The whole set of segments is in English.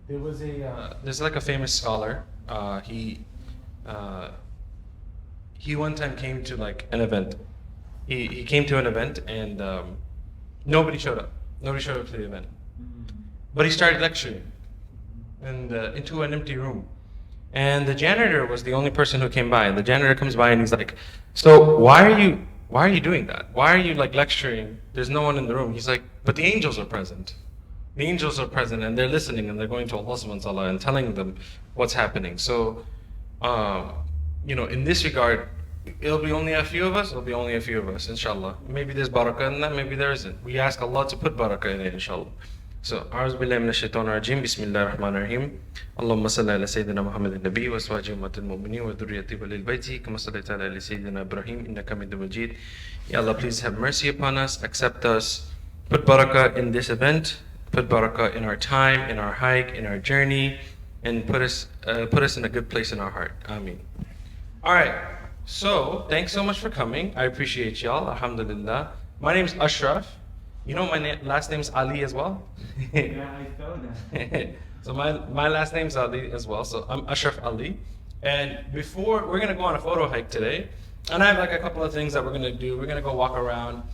There was there's like a famous scholar. He one time came to like an event. He came to an event and nobody showed up. Nobody showed up to the event. But he started lecturing and into an empty room. And the janitor was the only person who came by. And the janitor comes by and he's like, "So why are you doing that? Why are you like lecturing? There's no one in the room." He's like, "But the angels are present. The angels are present and they're listening and they're going to Allah subhanahu wa ta'ala and telling them what's happening." So, in this regard, it'll be only a few of us, inshallah. Maybe there's barakah in that, maybe there isn't. We ask Allah to put barakah in it, inshallah. So, أعوذ بالله من الشيطان الرجيم بسم الله الرحمن الرحيم اللهم صل على سيدنا محمد النبي وأزواجه أمهات المؤمنين وذريته وللبيت كما صليت على سيدنا إبراهيم إنك حميد مجيد. Ya Allah, please have mercy upon us, accept us, put barakah in this event, put barakah in our time, in our hike, in our journey, and put us in a good place in our heart. Ameen. All right. So, thanks so much for coming. I appreciate y'all. Alhamdulillah. My name is Ashraf. You know my last name's Ali as well? Yeah, I saw that. So my last name's Ali as well. So I'm Ashraf Ali. And before, we're going to go on a photo hike today. And I have like a couple of things that we're going to do. We're going to go walk around.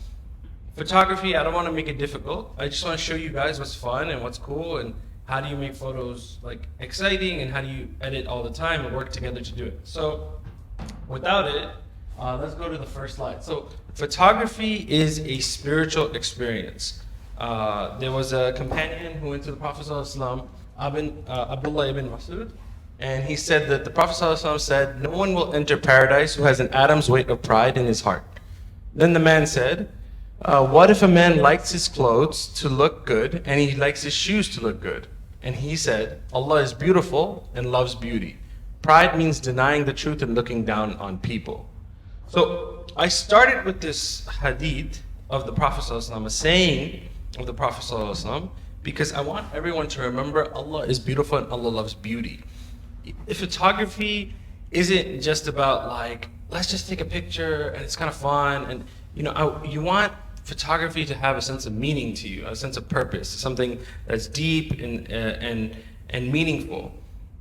Photography, I don't want to make it difficult. I just want to show you guys what's fun and what's cool and how do you make photos like exciting and how do you edit all the time and work together to do it. So without it, let's go to the first slide. So photography is a spiritual experience. There was a companion who went to the Prophet ﷺ, Abdullah ibn Mas'ud, and he said that the Prophet ﷺ said, "No one will enter paradise who has an atom's weight of pride in his heart." Then the man said, "What if a man likes his clothes to look good and he likes his shoes to look good?" And he said, "Allah is beautiful and loves beauty. Pride means denying the truth and looking down on people." So I started with this hadith of the Prophet ﷺ, a saying of the Prophet ﷺ, because I want everyone to remember Allah is beautiful and Allah loves beauty. If photography isn't just about like, let's just take a picture and it's kind of fun, and you want photography to have a sense of meaning to you, a sense of purpose, something that's deep and meaningful.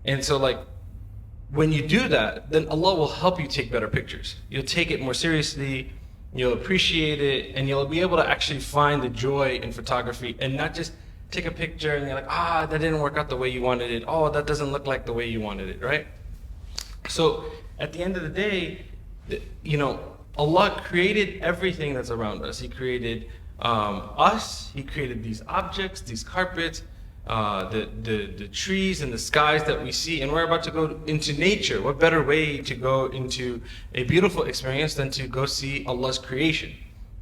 And so like, when you do that, then Allah will help you take better pictures. You'll take it more seriously, you'll appreciate it, and you'll be able to actually find the joy in photography and not just take a picture and you're like, that didn't work out the way you wanted it. Oh, that doesn't look like the way you wanted it, right? So at the end of the day, Allah created everything that's around us. He created us, He created these objects, these carpets, the trees and the skies that we see, and we're about to go into nature. What better way to go into a beautiful experience than to go see Allah's creation,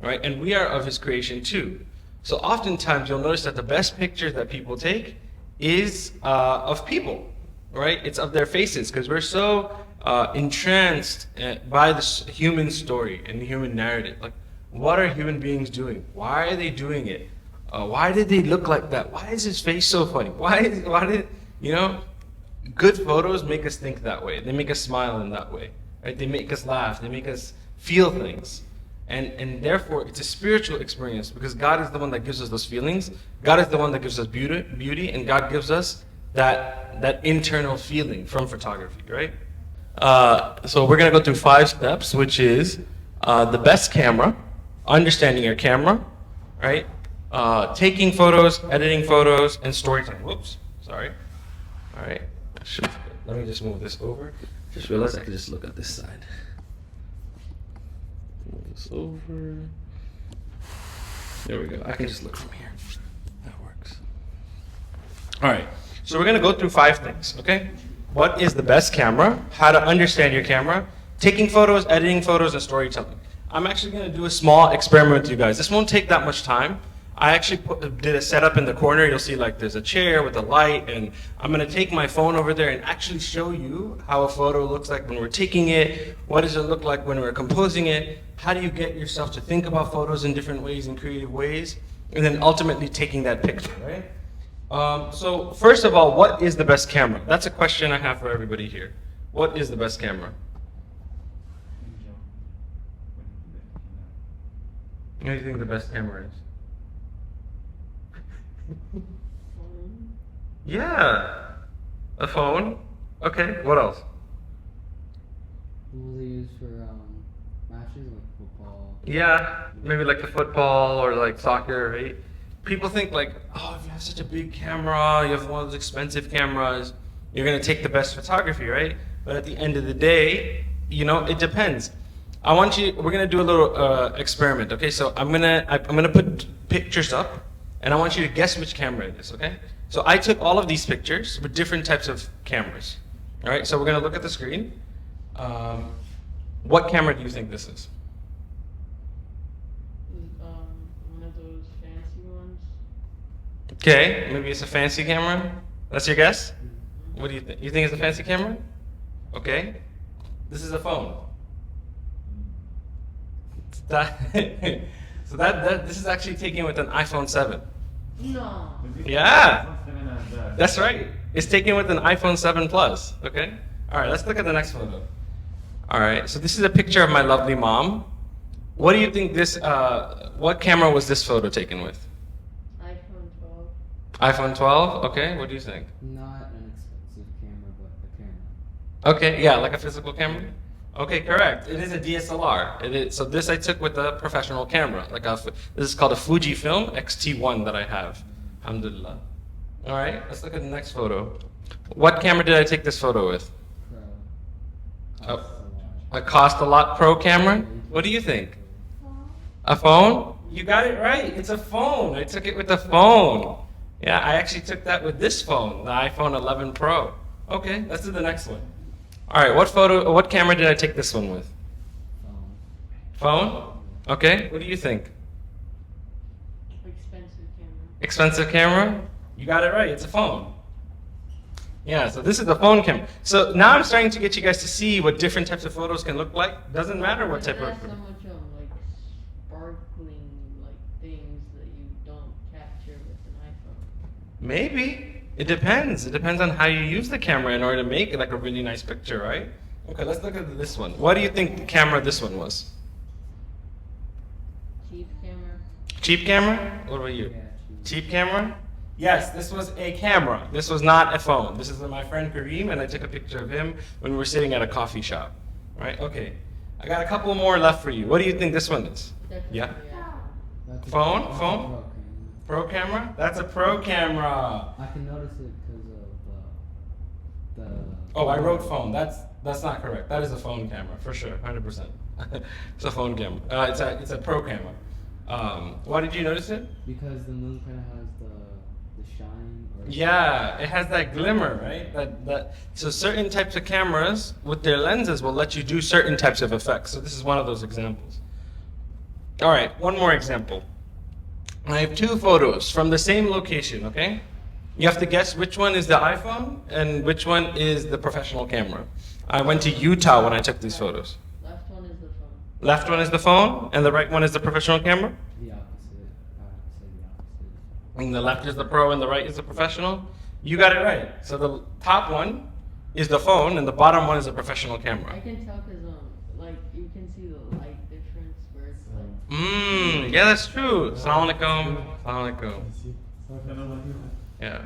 right? And we are of His creation too. So oftentimes you'll notice that the best pictures that people take is of people, right? It's of their faces, because we're so entranced by this human story and the human narrative. Like, what are human beings doing? Why are they doing it? Why did they look like that? Why is his face so funny? Good photos make us think that way. They make us smile in that way, right? They make us laugh. They make us feel things. And therefore, it's a spiritual experience, because God is the one that gives us those feelings. God is the one that gives us beauty, and God gives us that internal feeling from photography, right? So we're going to go through 5 steps, which is the best camera, understanding your camera, right? Taking photos, editing photos, and storytelling. Whoops, sorry. All right, let me just move this over. Just realized I could just look at this side. Move this over. There we go. I can just look from here. That works. All right, so we're gonna go through 5 things, okay? What is the best camera? How to understand your camera? Taking photos, editing photos, and storytelling. I'm actually gonna do a small experiment with you guys. This won't take that much time. I actually did a setup in the corner. You'll see like there's a chair with a light, and I'm gonna take my phone over there and actually show you how a photo looks like when we're taking it. What does it look like when we're composing it? How do you get yourself to think about photos in different ways, in creative ways, and then ultimately taking that picture, right? So first of all, what is the best camera? That's a question I have for everybody here. What is the best camera? What do you think the best camera is? Yeah. A phone? Okay, what else? What was it used for matches like football? Yeah, maybe like the football or like soccer, right? People think like, oh, if you have such a big camera, you have one of those expensive cameras, you're gonna take the best photography, right? But at the end of the day, you know, it depends. We're gonna do a little experiment, okay? So I'm gonna put pictures up, and I want you to guess which camera it is, okay? So I took all of these pictures with different types of cameras. All right, so we're gonna look at the screen. What camera do you think this is? One of those fancy ones. Okay, maybe it's a fancy camera. That's your guess? What do you think? You think it's a fancy camera? Okay. This is a phone. So this is actually taken with an iPhone 7. No. Yeah. That's right. It's taken with an iPhone 7 Plus. Okay. All right. Let's look at the next photo. All right. So this is a picture of my lovely mom. What do you think this? What camera was this photo taken with? iPhone 12. iPhone 12. Okay. What do you think? Not an expensive camera, but a camera. Okay. Yeah, like a physical camera. Okay, correct. It is a DSLR. It is. So this I took with a professional camera. This is called a Fujifilm X-T1 that I have. Alhamdulillah. All right. Let's look at the next photo. What camera did I take this photo with? Pro. A Cost a Lot Pro camera. What do you think? A phone? You got it right. It's a phone. I took it with a phone. Yeah, I actually took that with this phone, the iPhone 11 Pro. Okay, let's do the next one. All right, what camera did I take this one with? Phone? Okay, what do you think? Expensive camera. Expensive camera? You got it right, it's a phone. Yeah, so this is the phone camera. So now I'm starting to get you guys to see what different types of photos can look like. Doesn't matter what type It of... has so much like sparkling like things that you don't capture with an iPhone. Maybe. It depends. It depends on how you use the camera in order to make like a really nice picture, right? Okay, let's look at this one. What do you think the camera this one was? Cheap camera. Cheap camera? What about you? Yeah, Cheap camera? Yes, this was a camera. This was not a phone. This is my friend Kareem, and I took a picture of him when we were sitting at a coffee shop. Right? Okay. I got a couple more left for you. What do you think this one is? Definitely Yeah? iPhone. That's a- Phone? that's a Phone? pro camera. Pro camera? That's a pro camera. I can notice it because of the. Oh, I wrote phone. That's not correct. That is a phone camera for sure, 100%. It's a phone camera. It's a pro camera. Why did you notice it? Because the moon kind of has the shine. Or Yeah, it has that glimmer, right? So certain types of cameras with their lenses will let you do certain types of effects. So this is one of those examples. All right, one more example. I have two photos from the same location, okay? You have to guess which one is the iPhone and which one is the professional camera. I went to Utah when I took these photos. Left one is the phone. Left one is the phone and the right one is the professional camera? the opposite. I have to say the opposite. And the left is the pro and the right is the professional? You got it right. So the top one is the phone and the bottom one is the professional I camera. can tell because like you can see the light difference where it's like. Yeah, that's true. Assalamu alaikum. Assalamu alaikum. Yeah.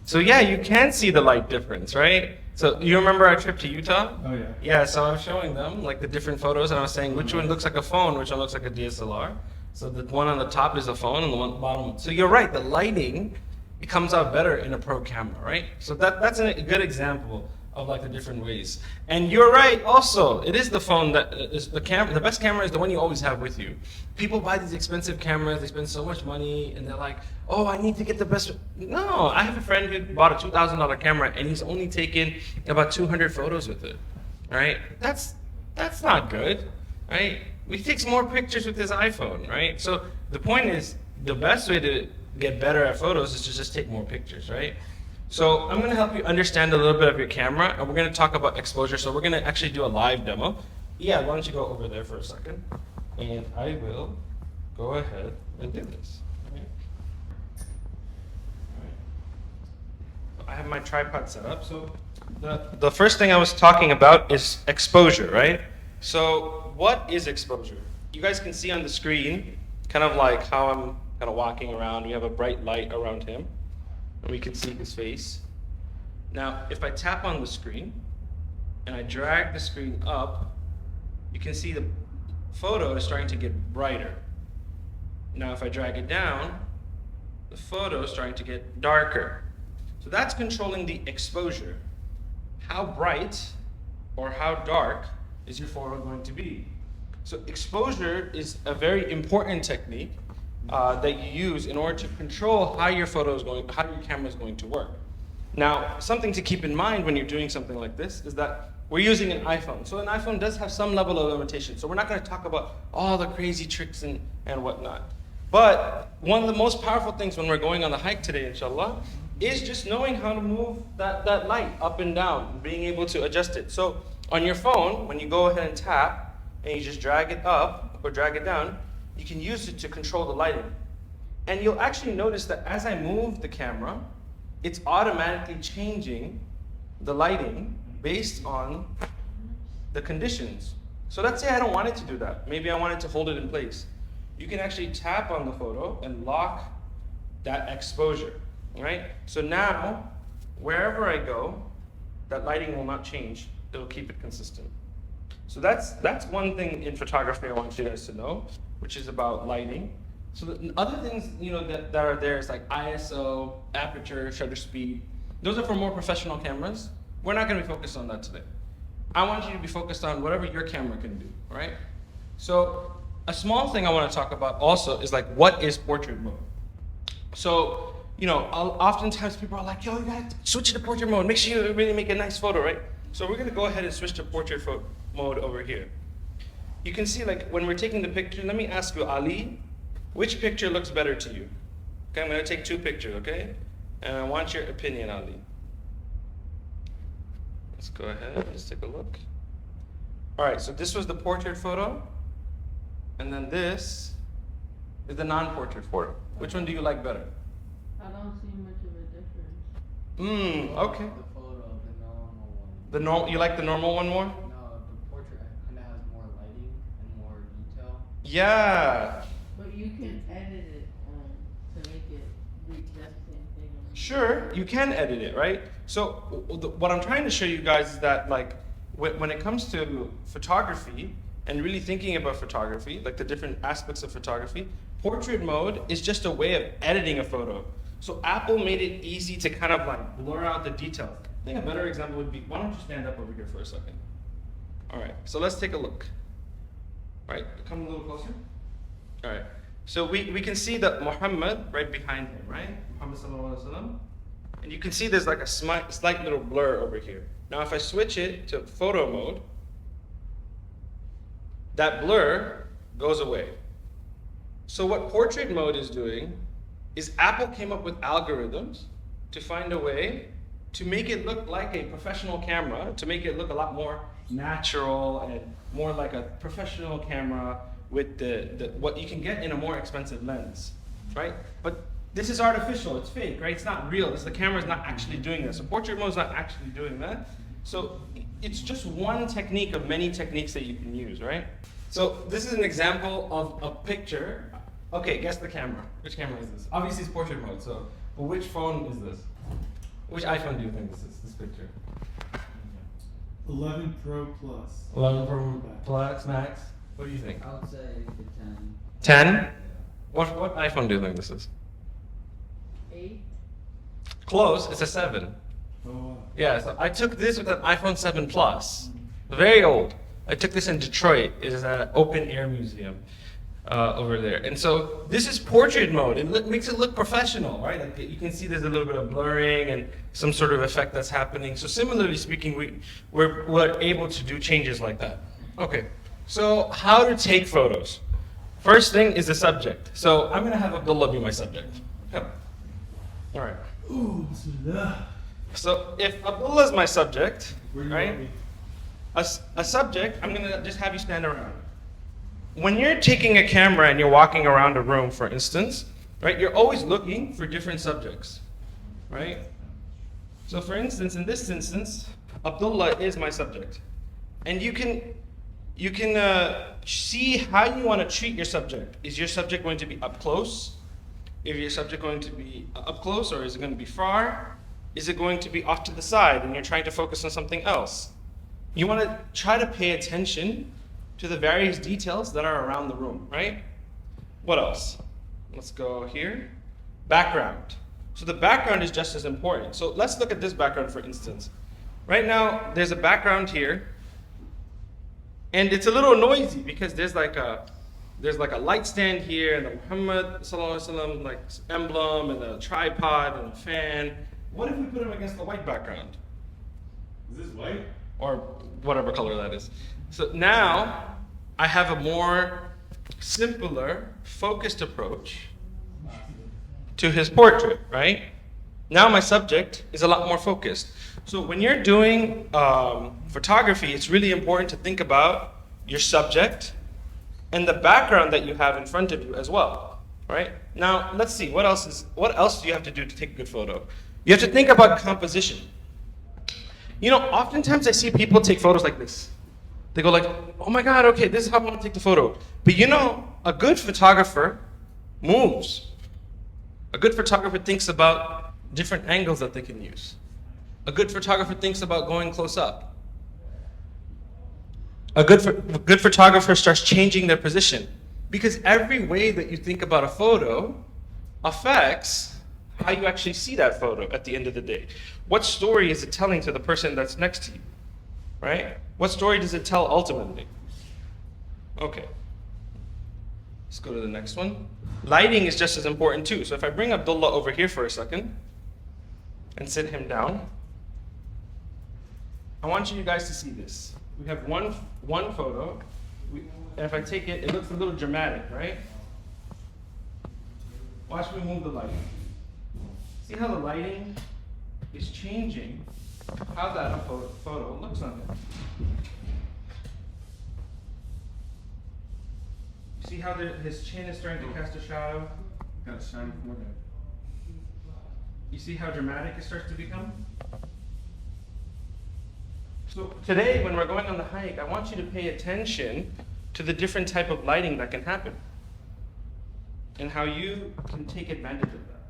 So yeah, you can see the light difference, right? So you remember our trip to Utah? Oh yeah. Yeah, so I was showing them like the different photos and I was saying which one looks like a phone, which one looks like a DSLR. So the one on the top is a phone and the one bottom. So you're right, the lighting, it comes out better in a pro camera, right? So that's a good example of like the different ways. And you're right also, it is the phone that is the camera. The best camera is the one you always have with you. People buy these expensive cameras, they spend so much money and they're like, oh, I need to get the best. No, I have a friend who bought a $2,000 camera and he's only taken about 200 photos with it, right? That's not good, right? He takes more pictures with his iPhone, right? So the point is, the best way to get better at photos is to just take more pictures, right? So I'm going to help you understand a little bit of your camera, and we're going to talk about exposure. So we're going to actually do a live demo. Yeah, why don't you go over there for a second, and I will go ahead and do this. Okay. All right. I have my tripod set up. So the first thing I was talking about is exposure, right? So what is exposure? You guys can see on the screen kind of like how I'm kind kind of walking around. We have a bright light around him, and we can see his face. Now, if I tap on the screen, and I drag the screen up, you can see the photo is starting to get brighter. Now, if I drag it down, the photo is starting to get darker. So that's controlling the exposure. How bright or how dark is your photo going to be? So exposure is a very important technique that you use in order to control how your photo is going, how your camera is going to work. Now, something to keep in mind when you're doing something like this is that we're using an iPhone. So an iPhone does have some level of limitation. So we're not going to talk about all the crazy tricks and whatnot. But one of the most powerful things when we're going on the hike today, inshallah, is just knowing how to move that light up and down, being able to adjust it. So on your phone, when you go ahead and tap, and you just drag it up or drag it down, you can use it to control the lighting. And you'll actually notice that as I move the camera, it's automatically changing the lighting based on the conditions. So let's say I don't want it to do that. Maybe I want it to hold it in place. You can actually tap on the photo and lock that exposure, right? So now, wherever I go, that lighting will not change. It'll keep it consistent. So that's one thing in photography I want you guys to know, which is about lighting. So the other things that are there is like ISO, aperture, shutter speed. Those are for more professional cameras. We're not going to be focused on that today. I want you to be focused on whatever your camera can do, right? So a small thing I want to talk about also is like, what is portrait mode? So, oftentimes people are like, yo, you got to switch to portrait mode. Make sure you really make a nice photo, right? So we're going to go ahead and switch to portrait mode over here. You can see like when we're taking the picture, let me ask you, Ali, which picture looks better to you? Okay, I'm going to take two pictures, okay? And I want your opinion, Ali. Let's go ahead, let's take a look. All right, so this was the portrait photo, and then this is the non-portrait photo. Which one do you like better? I don't see much of a difference. Okay. The photo of the normal one. You like the normal one more? No, the portrait kind of has more lighting and more detail. Yeah. But you can edit it to make it the exact same thing. Sure, you can edit it, right? So what I'm trying to show you guys is that like when it comes to photography and really thinking about photography, like the different aspects of photography, portrait mode is just a way of editing a photo. So Apple made it easy to kind of like blur out the details. I think a better example would be, why don't you stand up over here for a second? All right, so let's take a look. All right, come a little closer. All right, so we can see that Muhammad right behind him, right? Muhammad sallallahu alaihi wasallam. And you can see there's like a slight little blur over here. Now if I switch it to photo mode, that blur goes away. So what portrait mode is doing is Apple came up with algorithms to find a way to make it look like a professional camera, to make it look a lot more natural and more like a professional camera with the what you can get in a more expensive lens, right? But this is artificial, it's fake, right? It's not real. The camera's not actually doing this. So portrait mode is not actually doing that. So it's just one technique of many techniques that you can use, right? So this is an example of a picture. Okay, guess the camera. Which camera is this? Obviously it's portrait mode, so but which phone is this? Which iPhone do you think this is, this picture? 11 Pro Plus. 11 Pro Plus Max? What do you think? I would say the 10. 10? What iPhone do you think this is? 8. Close, it's a 7. Oh, wow. Yeah, so I took this with an iPhone 7 Plus. Very old. I took this in Detroit. It is an open air museum over there. And so this is portrait mode. It makes it look professional, right? Like you can see there's a little bit of blurring and some sort of effect that's happening. So similarly speaking, we're able to do changes like that. Okay, so how to take photos. First thing is the subject. So I'm gonna have Abdullah be my subject. Come. All right. Ooh, bismillah. So if Abdullah is my subject, Where you right? want me? A subject, I'm gonna just have you stand around. When you're taking a camera and you're walking around a room, for instance, right, you're always looking for different subjects, right? So for instance, in this instance, Abdullah is my subject. And you can see how you want to treat your subject. Is your subject going to be up close? Is your subject going to be up close, or is it going to be far? Is it going to be off to the side and you're trying to focus on something else? You want to try to pay attention to the various details that are around the room, right? What else? Let's go here. Background. So the background is just as important. So let's look at this background, for instance. Right now, there's a background here, and it's a little noisy because there's like a light stand here, and the Muhammad sallallahu alaihi wasallam like emblem, and a tripod, and a fan. What if we put them against the white background? Is this white? Or whatever color that is. So now I have a more simpler, focused approach to his portrait, right? Now my subject is a lot more focused. So when you're doing photography, it's really important to think about your subject and the background that you have in front of you as well, right? Now let's see, what else do you have to do to take a good photo? You have to think about composition. You know, oftentimes I see people take photos like this. They go like, oh my God, okay, this is how I want to take the photo. But you know, a good photographer moves. A good photographer thinks about different angles that they can use. A good photographer thinks about going close up. A good photographer starts changing their position, because every way that you think about a photo affects how you actually see that photo at the end of the day. What story is it telling to the person that's next to you, right? What story does it tell ultimately? Okay. Let's go to the next one. Lighting is just as important too. So if I bring Abdullah over here for a second and sit him down, I want you guys to see this. We have one photo, and if I take it, it looks a little dramatic, right? Watch me move the lighting. See how the lighting is changing how that photo looks on it. See how his chin is starting to cast a shadow? Got a shiny forehead. You see how dramatic it starts to become? So today, when we're going on the hike, I want you to pay attention to the different type of lighting that can happen and how you can take advantage of that.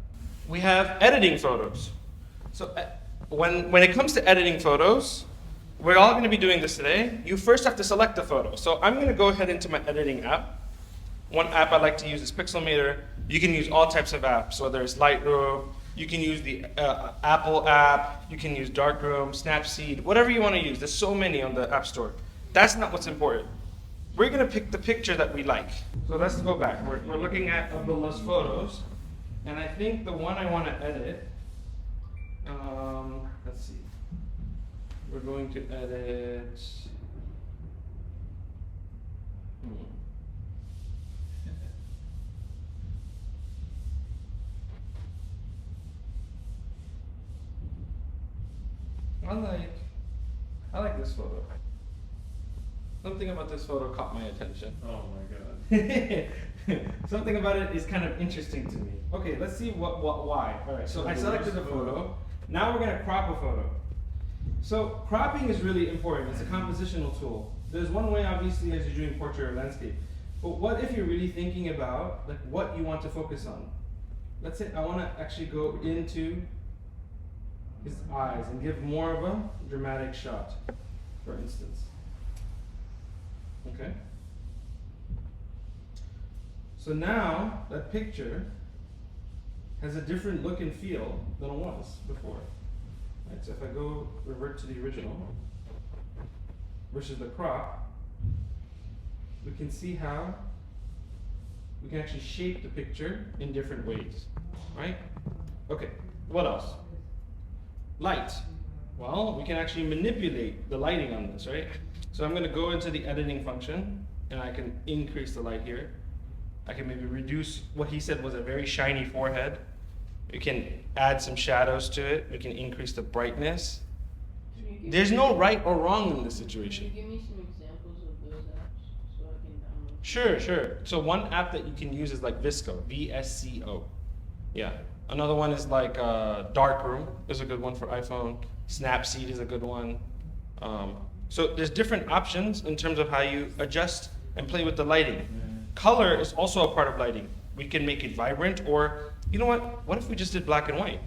We have editing photos. So when it comes to editing photos, we're all going to be doing this today. You first have to select the photo. So I'm going to go ahead into my editing app. One app I like to use is Pixelmator. You can use all types of apps, whether it's Lightroom, you can use the Apple app, you can use Darkroom, Snapseed, whatever you want to use. There's so many on the App Store. That's not what's important. We're going to pick the picture that we like. So let's go back. We're looking at Abdullah's photos. And I think the one I want to edit, let's see. We're going to edit. I like this photo. Something about this photo caught my attention. Oh my God. Something about it is kind of interesting to me. Okay, let's see why. All right, so I selected the photo. Now we're gonna crop a photo. So cropping is really important. It's a compositional tool. There's one way, obviously, as you're doing portrait or landscape. But what if you're really thinking about like what you want to focus on? Let's say I want to actually go into his eyes and give more of a dramatic shot, for instance. Okay. So now that picture has a different look and feel than it was before. Right, so if I go revert to the original versus the crop, we can see how we can actually shape the picture in different ways, right? Okay, what else? Light. Well, we can actually manipulate the lighting on this, right? So I'm going to go into the editing function, and I can increase the light here. I can maybe reduce what he said was a very shiny forehead. We can add some shadows to it. We can increase the brightness. There's no right or wrong in this situation. Can you give me some examples of those apps so I can download? Sure. So one app that you can use is like Visco, VSCO. Yeah. Another one is like Darkroom is a good one for iPhone. Snapseed is a good one. So there's different options in terms of how you adjust and play with the lighting. Color is also a part of lighting. We can make it vibrant or You know what? What if we just did black and white?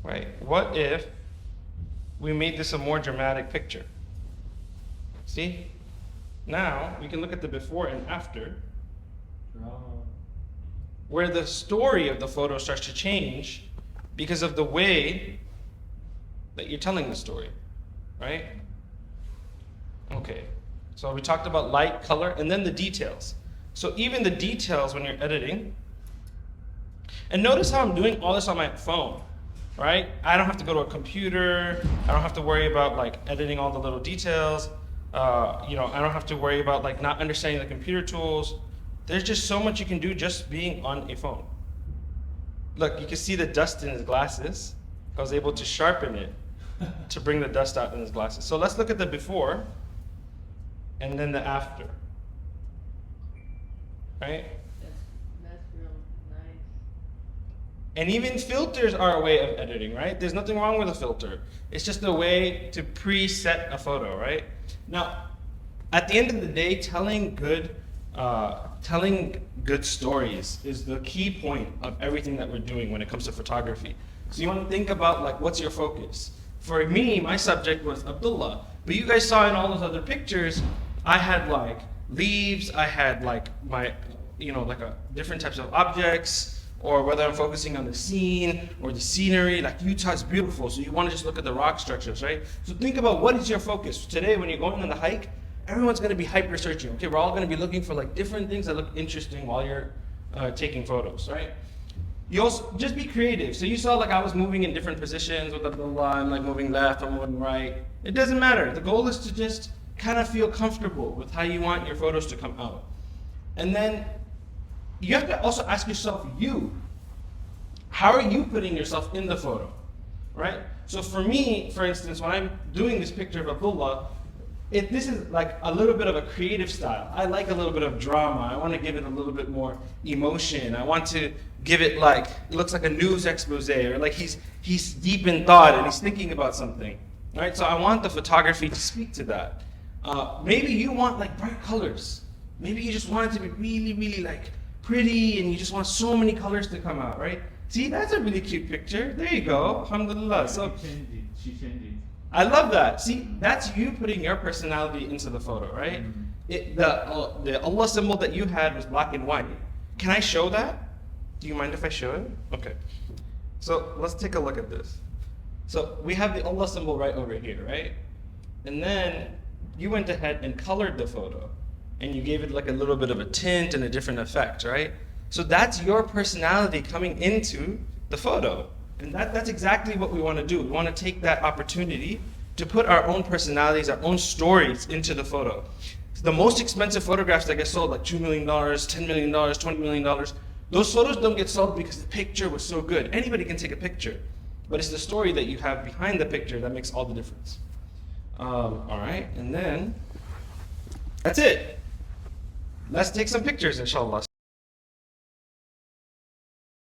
Right? What if we made this a more dramatic picture? See? Now we can look at the before and after, where the story of the photo starts to change because of the way that you're telling the story, right? Okay, so we talked about light, color, and then the details. So even the details when you're editing, and notice how I'm doing all this on my phone, right? I don't have to go to a computer. I don't have to worry about like editing all the little details. I don't have to worry about like not understanding the computer tools. There's just so much you can do just being on a phone. Look, you can see the dust in his glasses. I was able to sharpen it to bring the dust out in his glasses. So let's look at the before and then the after. Right? That's real nice. And even filters are a way of editing, right? There's nothing wrong with a filter. It's just a way to preset a photo, right? Now, at the end of the day, telling good stories is the key point of everything that we're doing when it comes to photography. So you want to think about like, what's your focus? For me, my subject was Abdullah, but you guys saw in all those other pictures, I had like leaves, I had like my, different types of objects, or whether I'm focusing on the scene or the scenery. Like Utah's beautiful, so you want to just look at the rock structures, right? So think about what is your focus. Today, when you're going on the hike, everyone's going to be hyper searching. Okay, we're all going to be looking for like different things that look interesting while you're taking photos, right? You also just be creative. So you saw like I was moving in different positions with Abdullah. I'm like moving left, I'm moving right. It doesn't matter. The goal is to just kind of feel comfortable with how you want your photos to come out. And then you have to also ask yourself, how are you putting yourself in the photo, right? So for me, for instance, when I'm doing this picture of Abdullah, this is like a little bit of a creative style. I like a little bit of drama. I want to give it a little bit more emotion. I want to give it like, it looks like a news expose, or like he's deep in thought and he's thinking about something, right? So I want the photography to speak to that. Maybe you want like bright colors. Maybe you just want it to be really, really like pretty, and you just want so many colors to come out, right? See, that's a really cute picture. There you go. Alhamdulillah. So She changed it. I love that. See, that's you putting your personality into the photo, right? The Allah symbol that you had was black and white. Can I show that? Do you mind if I show it? Okay. So let's take a look at this. So we have the Allah symbol right over here, right? And then you went ahead and colored the photo, and you gave it like a little bit of a tint and a different effect, right? So that's your personality coming into the photo. And that's exactly what we want to do. We want to take that opportunity to put our own personalities, our own stories into the photo. The most expensive photographs that get sold, like $2 million, $10 million, $20 million, those photos don't get sold because the picture was so good. Anybody can take a picture, but it's the story that you have behind the picture that makes all the difference. All right, and then that's it. Let's take some pictures, inshallah.